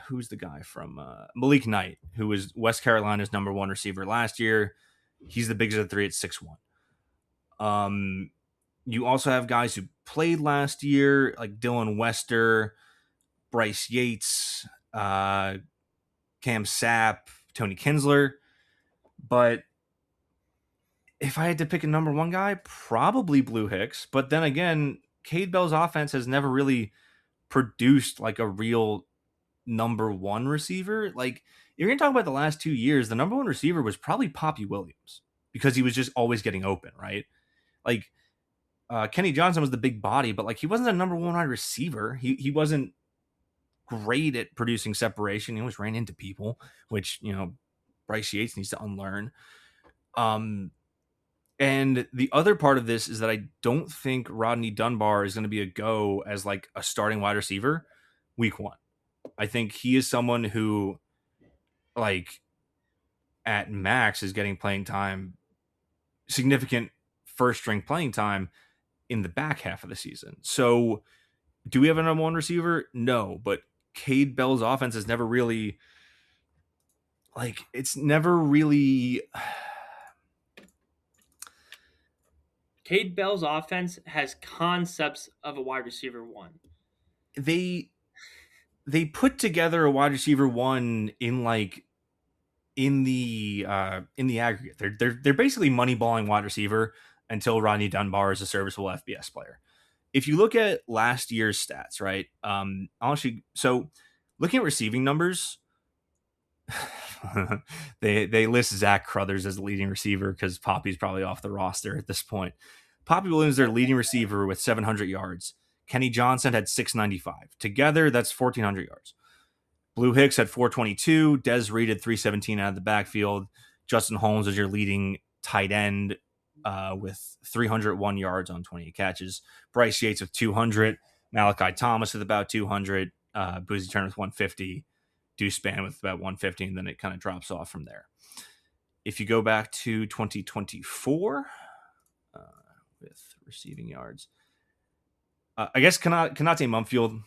Speaker 1: who's the guy from Malik Knight, who was West Carolina's number one receiver last year. He's the biggest of the three at 6'1". You also have guys who played last year, like Dylan Wester, Bryce Yates, Cam Sapp, Tony Kinsler. But if I had to pick a number one guy, probably Blue Hicks. But then again, Cade Bell's offense has never really produced like a real number one receiver. Like, you're going to talk about the last 2 years, the number one receiver was probably Poppy Williams because he was just always getting open, right? Like, Kenny Johnson was the big body, but like he wasn't a number one wide receiver. He wasn't great at producing separation. He always ran into people, which, Bryce Yates needs to unlearn. And the other part of this is that I don't think Rodney Dunbar is going to be a go as like a starting wide receiver week one. I think he is someone who, like, at max is getting playing time, significant first string playing time in the back half of the season. So do we have a number one receiver? No, but Cade Bell's offense is never really
Speaker 2: Cade Bell's offense has concepts of a wide receiver one.
Speaker 1: they put together a wide receiver one in the aggregate. They're basically moneyballing wide receiver until Rodney Dunbar is a serviceable FBS player. If you look at last year's stats, right? So looking at receiving numbers, they list Zach Crothers as the leading receiver because Poppy's probably off the roster at this point. Poppy Williams, their leading receiver with 700 yards. Kenny Johnson had 695. Together, that's 1,400 yards. Blue Hicks had 422. Des Reid had 317 out of the backfield. Justin Holmes was your leading tight end with 301 yards on 28 catches. Bryce Yates with 200. Malachi Thomas with about 200. Boozy Turner with 150. Deuce Span with about 150, and then it kind of drops off from there. If you go back to 2024 with receiving yards, I guess Kanate Mumfield,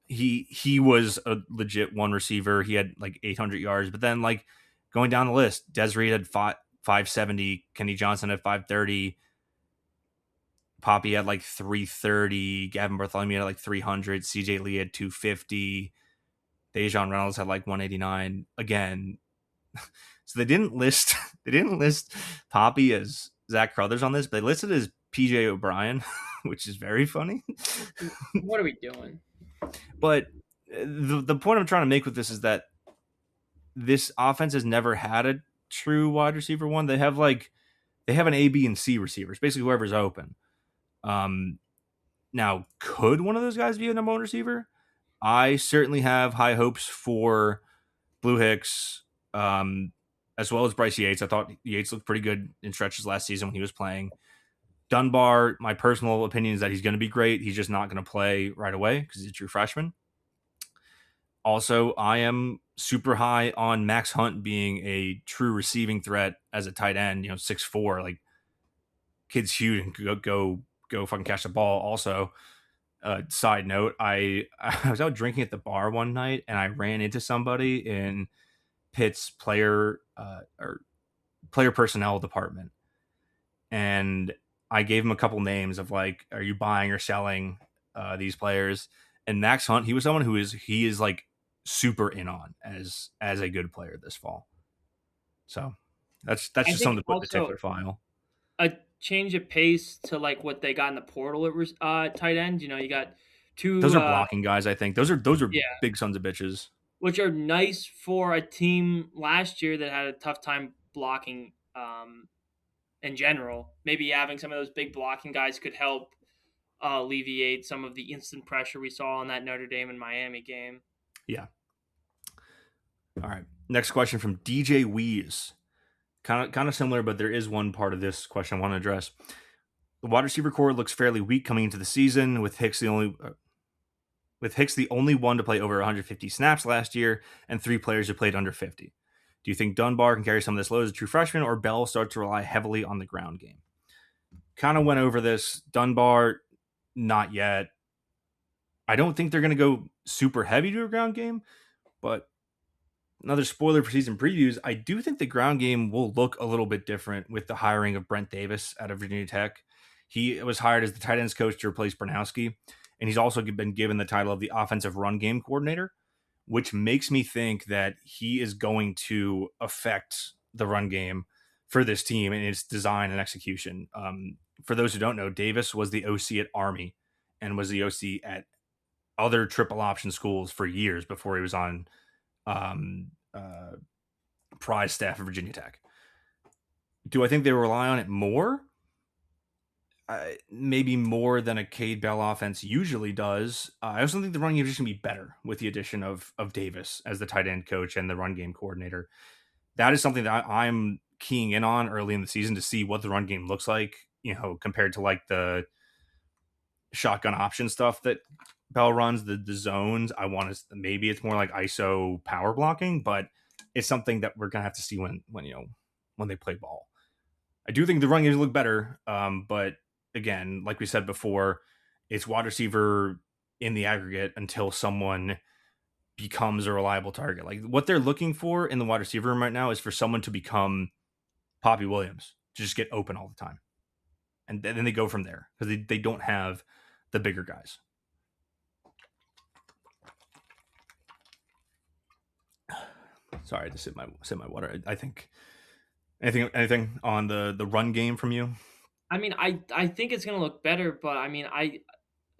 Speaker 1: he was a legit one receiver. He had like 800 yards, but then like going down the list, Des Reid had 570, Kenny Johnson had 530, Poppy had like 330, Gavin Bartholomew had like 300, CJ Lee had 250, Dejon Reynolds had like 189 again. So they didn't list Poppy as Zach Crothers on this, but they listed as PJ O'Brien, which is very funny.
Speaker 2: What are we doing?
Speaker 1: But the point I'm trying to make with this is that this offense has never had a true wide receiver one. They have an A, B, and C receivers, basically whoever's open. Now, could one of those guys be a number one receiver? I certainly have high hopes for Blue Hicks, as well as Bryce Yates. I thought Yates looked pretty good in stretches last season when he was playing. Dunbar, my personal opinion is that he's going to be great. He's just not going to play right away because he's a true freshman. Also, I am super high on Max Hunt being a true receiving threat as a tight end, 6'4", like kid's huge and go fucking catch the ball. Also, side note, I was out drinking at the bar one night and I ran into somebody in Pitt's player personnel department, and I gave him a couple names of like, are you buying or selling these players? And Max Hunt, he was someone he is like super in on as a good player this fall. So that's
Speaker 2: I
Speaker 1: just
Speaker 2: think
Speaker 1: something to put in the
Speaker 2: also
Speaker 1: tickler file.
Speaker 2: a change of pace to like what they got in the portal at tight end. You got
Speaker 1: Those
Speaker 2: two,
Speaker 1: are blocking guys, I think. Those are
Speaker 2: yeah,
Speaker 1: big sons of bitches.
Speaker 2: which are nice for a team last year that had a tough time blocking in general. Maybe having some of those big blocking guys could help alleviate some of the instant pressure we saw on that Notre Dame and Miami game.
Speaker 1: Yeah. All right. Next question from DJ Wees. Kind of similar, but there is one part of this question I want to address. The wide receiver core looks fairly weak coming into the season, with Hicks the only one to play over 150 snaps last year, and 3 players who played under 50. Do you think Dunbar can carry some of this load as a true freshman, or Bell starts to rely heavily on the ground game? Kind of went over this. Dunbar, not yet. I don't think they're going to go super heavy to a ground game, but another spoiler for season previews, I do think the ground game will look a little bit different with the hiring of Brent Davis out of Virginia Tech. He was hired as the tight ends coach to replace Bernowski, and he's also been given the title of the offensive run game coordinator, which makes me think that he is going to affect the run game for this team and its design and execution. For those who don't know, Davis was the OC at Army and was the OC at other triple option schools for years before he was on prize staff of Virginia Tech. Do I think they rely on it more? Maybe more than a Cade Bell offense usually does. I also think the run game is just going to be better with the addition of Davis as the tight end coach and the run game coordinator. That is something that I'm keying in on early in the season to see what the run game looks like, compared to like the shotgun option stuff that Bell runs, the zones. I want to, maybe it's more like ISO power blocking, but it's something that we're going to have to see when they play ball. I do think the run games look better, but again, like we said before, it's wide receiver in the aggregate until someone becomes a reliable target. Like what they're looking for in the wide receiver room right now is for someone to become Poppy Williams, to just get open all the time. And then they go from there because they don't have the bigger guys. Sorry to sip my water. I think anything on the run game from you?
Speaker 2: I mean, I think it's going to look better, but I mean,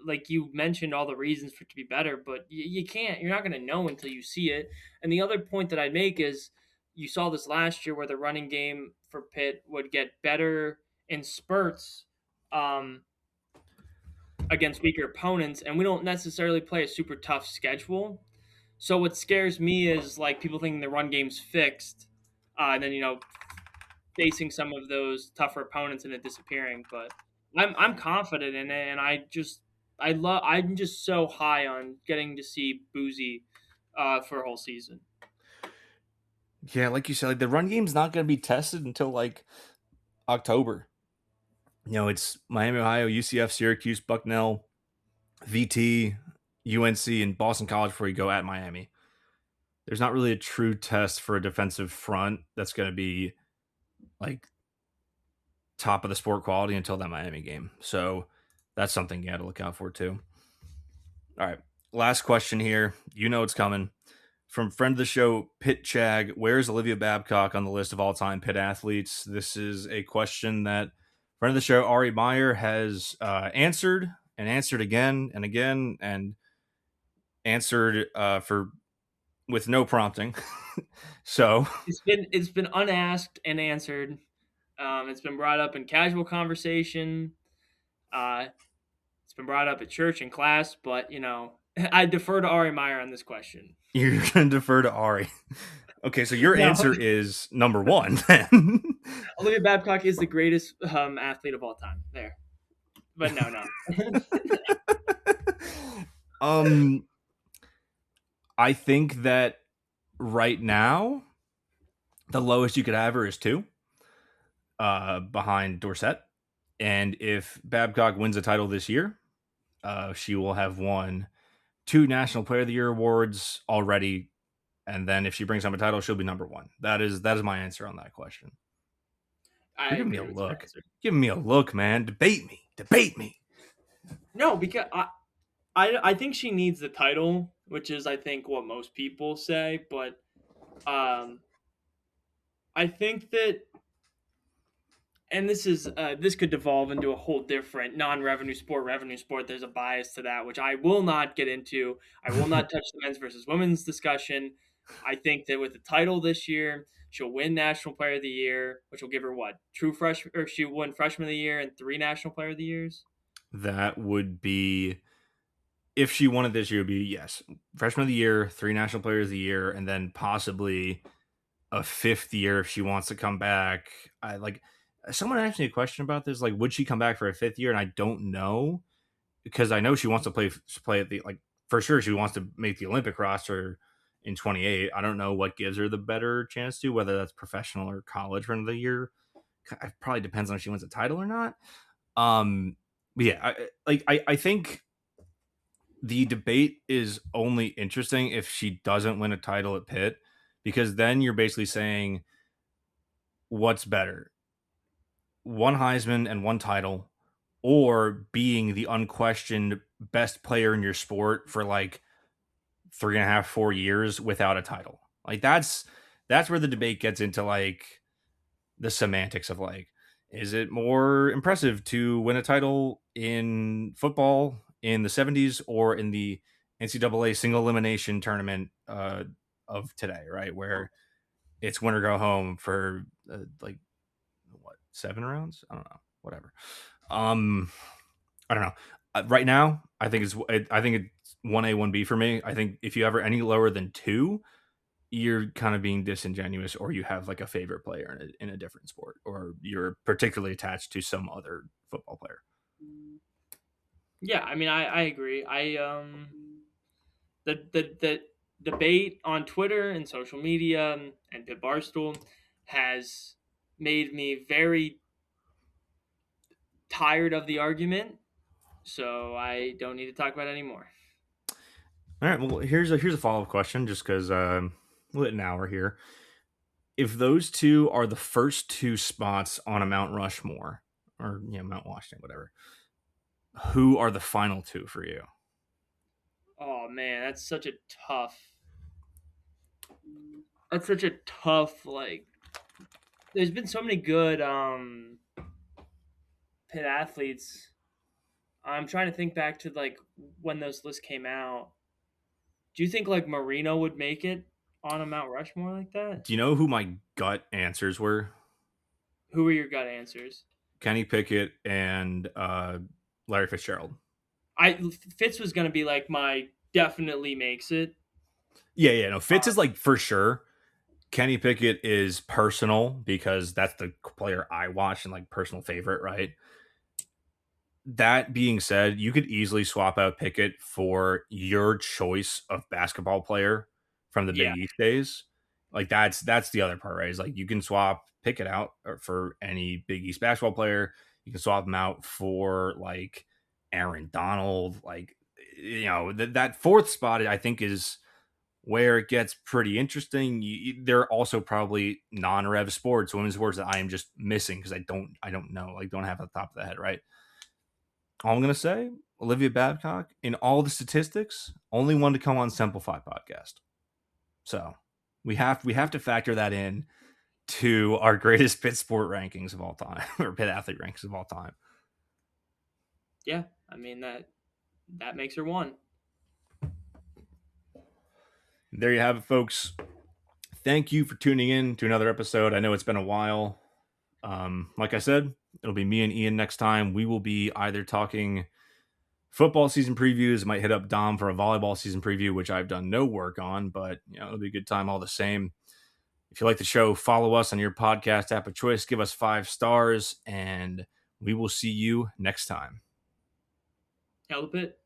Speaker 2: like you mentioned all the reasons for it to be better, but you can't, you're not going to know until you see it. And the other point that I make is you saw this last year where the running game for Pitt would get better in spurts against weaker opponents, and we don't necessarily play a super tough schedule. So what scares me is like people thinking the run game's fixed, and then facing some of those tougher opponents and it disappearing. But I'm confident in it, and I'm just so high on getting to see Boozy for a whole season.
Speaker 1: Yeah, like you said, like the run game's not going to be tested until like October. It's Miami, Ohio, UCF, Syracuse, Bucknell, VT, UNC, and Boston College before you go at Miami. There's not really a true test for a defensive front that's going to be like top of the sport quality until that Miami game. So that's something you got to look out for too. All right. Last question here. It's coming. From friend of the show, Pitt Chag, where's Olivia Babcock on the list of all-time Pitt athletes? This is a question that friend of the show, Ari Meyer, has answered and answered again and again and answered with no prompting. So
Speaker 2: it's been unasked and answered. It's been brought up in casual conversation. It's been brought up at church and class, but I defer to Ari Meyer on this question.
Speaker 1: You're going to defer to Ari. Okay, so your answer is number one, then.
Speaker 2: Olivia Babcock is the greatest athlete of all time. There. But no.
Speaker 1: I think that right now, the lowest you could have her is 2, behind Dorsett. And if Babcock wins a title this year, she will have won 2 National Player of the Year awards already, and then if she brings home a title, she'll be number 1. That is my answer on that question. You're giving me a look. Giving me a look, man. Debate me.
Speaker 2: No, because I think she needs the title, which is I think what most people say, but um, I think that, and this could devolve into a whole different non-revenue sport, revenue sport. There's a bias to that, which I will not get into. I will not touch the men's versus women's discussion. I think that with the title this year, she'll win National Player of the Year, which will give her what true freshman, or she won Freshman of the Year and 3 National Player of the Years.
Speaker 1: That would be, if she won it this year, would be yes, freshman of the year, 3 national players of the year, and then possibly a 5th year if she wants to come back. I like someone asked me a question about this, like would she come back for a 5th year? And I don't know, because I know she wants to play at the, like, for sure she wants to make the Olympic roster in 28. I don't know what gives her the better chance to, whether that's professional or college for another year. It probably depends on if she wins a title or not. But yeah, I think the debate is only interesting if she doesn't win a title at Pitt, because then you're basically saying what's better, one Heisman and one title, or being the unquestioned best player in your sport for like 3.5, 4 years without a title. Like that's where the debate gets into like the semantics of like, is it more impressive to win a title in football in the 70s or in the NCAA single elimination tournament of today, right? Where it's win or go home for like what, 7 rounds? I don't know, whatever. I don't know. Right now, I think it's 1A, 1B for me. I think if you ever any lower than 2, you're kind of being disingenuous, or you have like a favorite player in a different sport, or you're particularly attached to some other football player.
Speaker 2: Yeah, I mean, I agree. The debate on Twitter and social media and Pit Barstool has made me very tired of the argument, so I don't need to talk about it anymore.
Speaker 1: All right. Well, here's a follow up question, just because we're at an hour here. If those two are the first 2 spots on a Mount Rushmore, or Mount Washington, whatever, who are the final 2 for you?
Speaker 2: Oh man, that's such a tough. That's such a tough like. There's been so many good Pitt athletes. I'm trying to think back to like when those lists came out. Do you think like Marino would make it on a Mount Rushmore like that?
Speaker 1: Do you know who my gut answers were?
Speaker 2: Who are your gut answers?
Speaker 1: Kenny Pickett and Larry Fitzgerald.
Speaker 2: Fitz was gonna be like my definitely makes it.
Speaker 1: Yeah. No, Fitz is like for sure. Kenny Pickett is personal because that's the player I watch and like personal favorite, right? That being said, you could easily swap out Pickett for your choice of basketball player from the
Speaker 2: Yeah,
Speaker 1: Big East days. Like that's the other part, right? Is like you can swap Pickett out for any Big East basketball player. You can swap him out for like Aaron Donald. Like that 4th spot, I think, is where it gets pretty interesting. There are also probably non-rev sports, women's sports, that I am just missing because I don't know, like don't have at the top of the head, right? All I'm gonna say, Olivia Babcock, in all the statistics, only one to come on Simplify podcast. So we have to factor that in to our greatest Pitt sport rankings of all time, or Pitt athlete rankings of all time.
Speaker 2: yeah. I mean that makes her one.
Speaker 1: There you have it, folks. Thank you for tuning in to another episode. I know it's been a while. Like I said, it'll be me and Ian next time. We will be either talking football season previews. Might hit up Dom for a volleyball season preview, which I've done no work on, but it'll be a good time all the same. If you like the show, follow us on your podcast app of choice. Give us 5 stars, and we will see you next time.
Speaker 2: Hell, Pitt.